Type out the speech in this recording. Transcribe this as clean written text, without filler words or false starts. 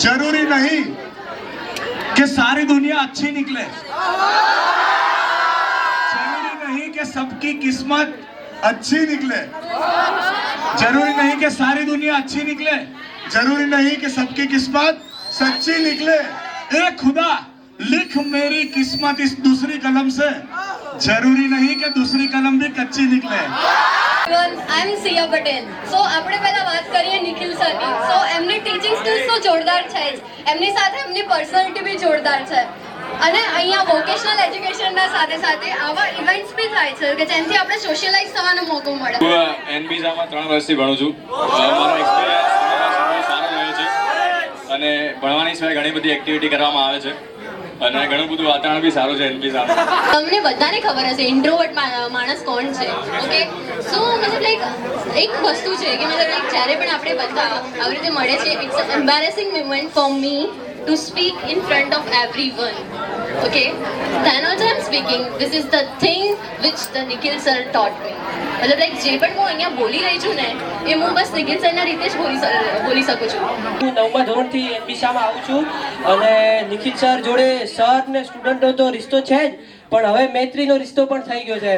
जरूरी नहीं कि सारी दुनिया अच्छी निकले, जरूरी नहीं कि सबकी किस्मत अच्छी निकले, जरूरी नहीं कि सारी दुनिया अच्छी निकले, जरूरी नहीं कि सबकी किस्मत सच्ची निकले। ए खुदा लिख मेरी किस्मत इस दूसरी कलम से, जरूरी नहीं कि दूसरी कलम भी कच्ची निकले। आई एम સિયા પટેલ। સો આપણે પહેલા વાત કરીએ નિખિલ સરની। સો એમની ટીચિંગ સ્કિલ્સ તો જોરદાર છે જ, એમની સાથે એમની પર્સનાલિટી બી જોરદાર છે અને અહીંયા વોકેશનલ એજ્યુકેશનના સાથે સાથે આવા ઇવેન્ટ્સ બી થાય છે કે જેનાથી આપણે સોશિયલાઇઝ થવાનો મોકો મળે। હું એનબીઝામાં 3 વર્ષથી ભણું છું। મારો એક્સપિરિયન્સ સારો રહ્યો છે અને ભણવાની સિવાય ઘણી બધી એક્ટિવિટી કરવામાં આવે છે અને ઘણું બધું વાતાવરણ બી સારું છે એનબીઝામાં। તમને બધાને ખબર હશે ઇન્ટ્રોવર્ટ માણસ કોણ છે, ઓકે? સો મતલબ લાઈક એક વસ્તુ છે કે મતલબ લાઈક જ્યારે પણ આપણે બધા આવી રીતે મળે છે, it's a embarrassing moment for me to speak in front of everyone, okay? Then also I am speaking, this is the thing which the Nikhil sir taught me. મતલબ લાઈક જે પણ હું અહીંયા બોલી રહી છું ને એ હું બસ નિખિલ સરના રીતે જ બોલી શકું છું। હું 9મા ધોરણથી એનબીશામાં આવું છું અને નિખિલ સર જોડે સર ને સ્ટુડન્ટનો તો રિશ્તો છે જ, પણ હવે મૈત્રીનો રિશ્તો પણ થઈ ગયો છે।